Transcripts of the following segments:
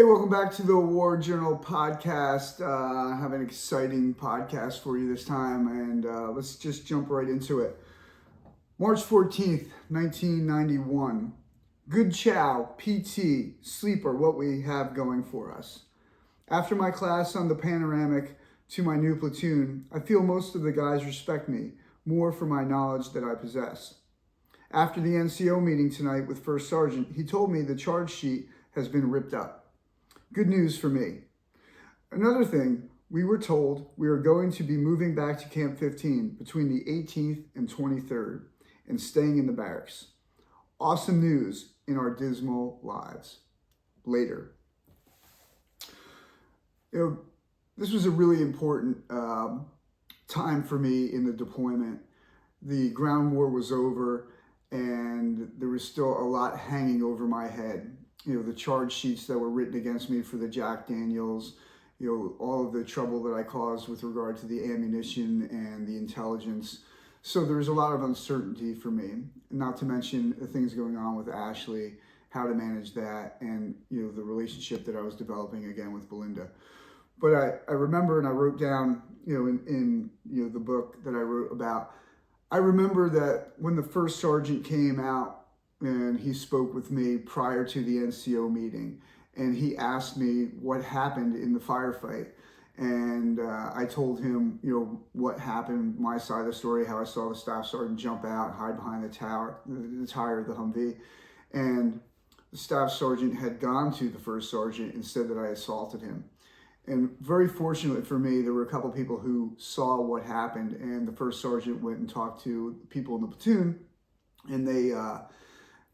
Welcome back to the War Journal podcast. I have an exciting podcast for you this time, and let's just jump right into it. March 14th, 1991. Good chow, PT, sleep are what we have going for us. After my class on the panoramic to my new platoon, I feel most of the guys respect me more for my knowledge that I possess. After the NCO meeting tonight with First Sergeant, he told me the charge sheet has been ripped up. Good news for me. Another thing, we were told we are going to be moving back to Camp 15 between the 18th and 23rd and staying in the barracks. Awesome news in our dismal lives. Later. This was a really important time for me in the deployment. The ground war was over and there was still a lot hanging over my head. The charge sheets that were written against me for the Jack Daniels, all of the trouble that I caused with regard to the ammunition and the intelligence. So there was a lot of uncertainty for me, not to mention the things going on with Ashley, how to manage that, and the relationship that I was developing again with Belinda. But I remember, and I wrote down, in the book that I wrote about, I remember that when the first sergeant came out and he spoke with me prior to the NCO meeting, and he asked me what happened in the firefight. And I told him, what happened, my side of the story, how I saw the staff sergeant jump out, hide behind the tire of the Humvee. And the staff sergeant had gone to the first sergeant and said that I assaulted him. And very fortunately for me, there were a couple people who saw what happened, and the first sergeant went and talked to people in the platoon, and they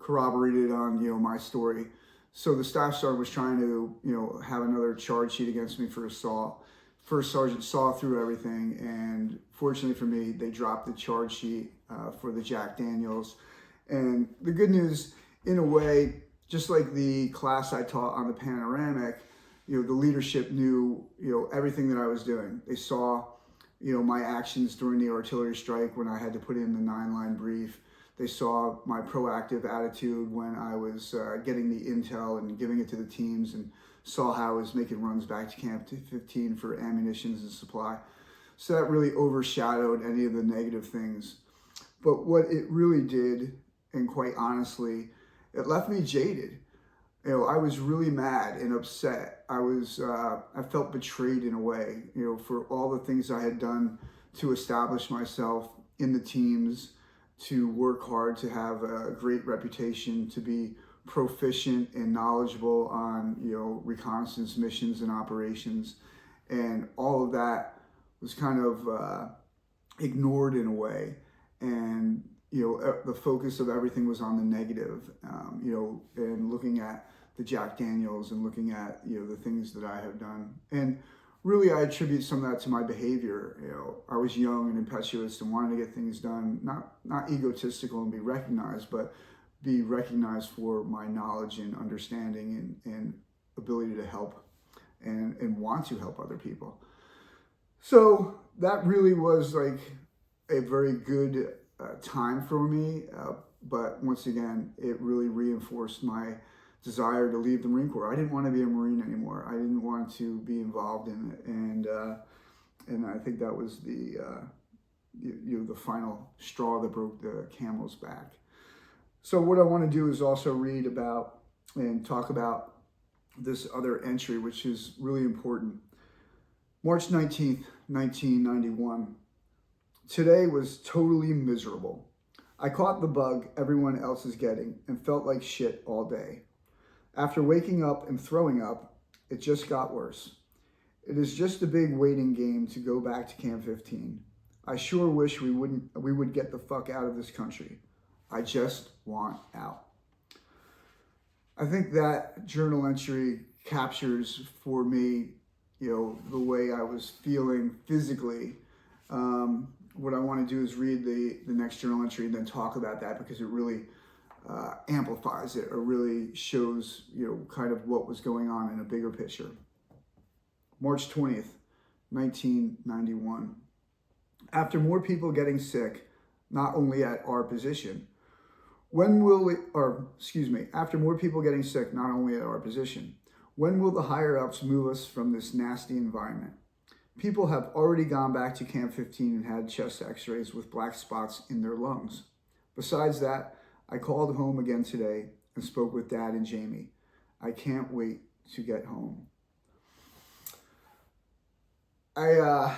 corroborated on my story. So the staff sergeant was trying to have another charge sheet against me for assault. First sergeant saw through everything, and fortunately for me, they dropped the charge sheet for the Jack Daniels. And the good news, in a way, just like the class I taught on the panoramic, the leadership knew everything that I was doing. They saw my actions during the artillery strike when I had to put in the 9-line brief. They saw my proactive attitude when I was getting the intel and giving it to the teams, and saw how I was making runs back to Camp 15 for ammunitions and supply. So that really overshadowed any of the negative things. But what it really did, and quite honestly, it left me jaded. I was really mad and upset. I felt betrayed in a way, for all the things I had done to establish myself in the teams, to work hard, to have a great reputation, to be proficient and knowledgeable on, reconnaissance missions and operations. And all of that was kind of ignored in a way. And, the focus of everything was on the negative, and looking at the Jack Daniels and looking at, the things that I have done. And really, I attribute some of that to my behavior. I was young and impetuous and wanted to get things done, not egotistical and be recognized, but be recognized for my knowledge and understanding and ability to help and want to help other people. So that really was like a very good time for me. But once again, it really reinforced my desire to leave the Marine Corps. I didn't want to be a Marine anymore. I didn't want to be involved in it, and I think that was the final straw that broke the camel's back. So what I want to do is also read about and talk about this other entry, which is really important. March 19th, 1991. Today was totally miserable. I caught the bug everyone else is getting and felt like shit all day. After waking up and throwing up, it just got worse. It is just a big waiting game to go back to Camp 15. I sure wish we would get the fuck out of this country. I just want out. I think that journal entry captures for me, the way I was feeling physically. What I want to do is read the next journal entry and then talk about that, because it really amplifies it, or really shows, kind of what was going on in a bigger picture. March 20th, 1991. After more people getting sick, not only at our position, after more people getting sick, not only at our position, When will the higher-ups move us from this nasty environment? People have already gone back to Camp 15 and had chest x-rays with black spots in their lungs. Besides that, I called home again today and spoke with Dad and Jamie. I can't wait to get home. I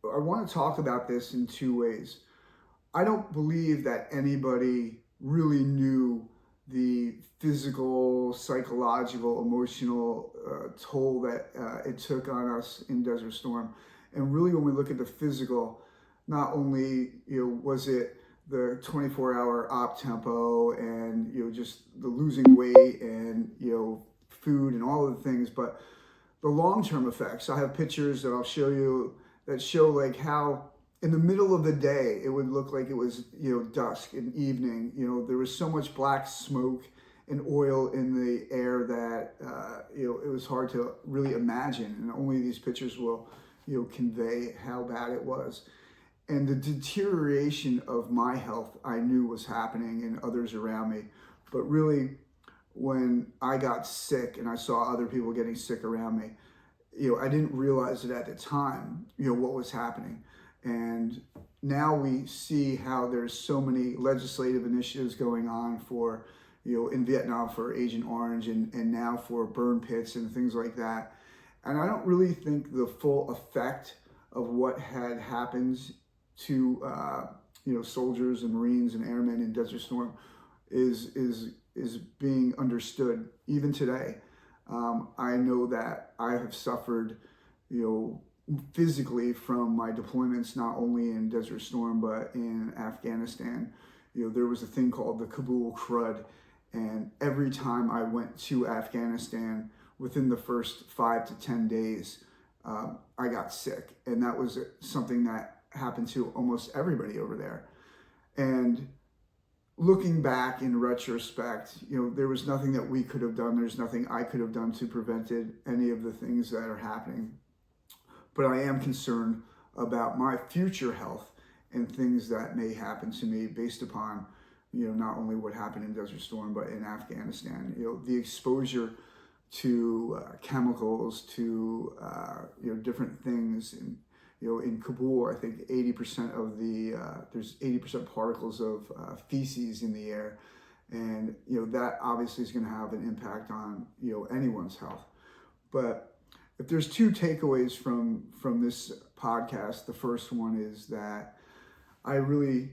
want to talk about this in two ways. I don't believe that anybody really knew the physical, psychological, emotional toll that it took on us in Desert Storm. And really, when we look at the physical, not only was it the 24-hour op tempo and just the losing weight and food and all of the things, but the long-term effects. I have pictures that I'll show you that show like how in the middle of the day it would look like it was dusk and evening. There was so much black smoke and oil in the air that it was hard to really imagine, and only these pictures will convey how bad it was. And the deterioration of my health I knew was happening and others around me, but really when I got sick and I saw other people getting sick around me, I didn't realize it at the time, what was happening. And now we see how there's so many legislative initiatives going on for, in Vietnam for Agent Orange and now for burn pits and things like that. And I don't really think the full effect of what had happened to, soldiers and Marines and airmen in Desert Storm is being understood even today. I know that I have suffered, physically from my deployments, not only in Desert Storm, but in Afghanistan. There was a thing called the Kabul crud. And every time I went to Afghanistan, within the first 5 to 10 days, I got sick. And that was something that happened to almost everybody over there. And looking back in retrospect, there was nothing that we could have done. There's nothing I could have done to prevent any of the things that are happening. But I am concerned about my future health and things that may happen to me based upon, not only what happened in Desert Storm, but in Afghanistan. The exposure to chemicals, to different things, and in Kabul, I think 80% of there's 80% particles of feces in the air, and that obviously is going to have an impact on anyone's health. But if there's two takeaways from this podcast, the first one is that I really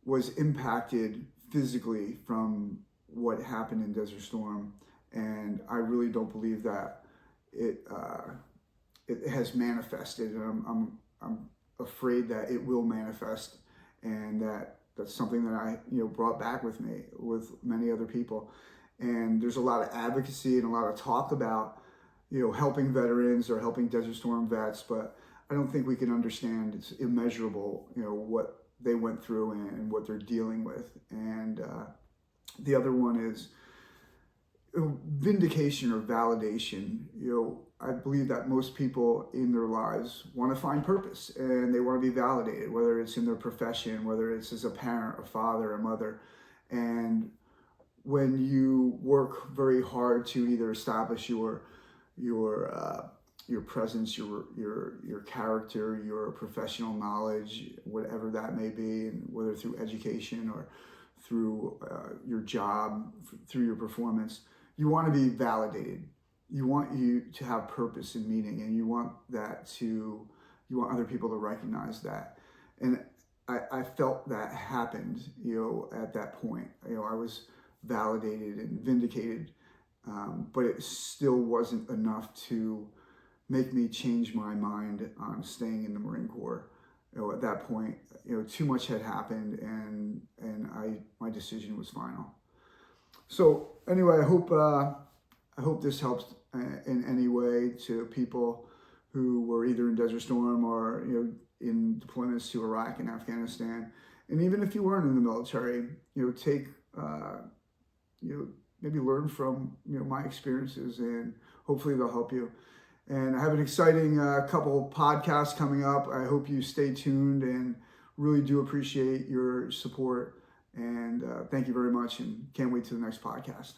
was impacted physically from what happened in Desert Storm, and I really don't believe that it has manifested. And I'm afraid that it will manifest, and that's something that I brought back with me with many other people. And there's a lot of advocacy and a lot of talk about helping veterans or helping Desert Storm vets, but I don't think we can understand. It's immeasurable, what they went through and what they're dealing with. And the other one is vindication or validation. I believe that most people in their lives want to find purpose and they want to be validated, whether it's in their profession, whether it's as a parent, a father, a mother. And when you work very hard to either establish your presence, your character, your professional knowledge, whatever that may be, and whether through education or through your job, through your performance, you want to be validated. You want you to have purpose and meaning, and you want other people to recognize that. And I felt that happened, at that point. I was validated and vindicated, but it still wasn't enough to make me change my mind on staying in the Marine Corps. At that point, too much had happened, and my decision was final. So anyway, I hope this helps in any way to people who were either in Desert Storm or in deployments to Iraq and Afghanistan. And even if you weren't in the military, take maybe learn from my experiences, and hopefully they'll help you. And I have an exciting couple podcasts coming up. I hope you stay tuned, and really do appreciate your support. And thank you very much, and can't wait to the next podcast.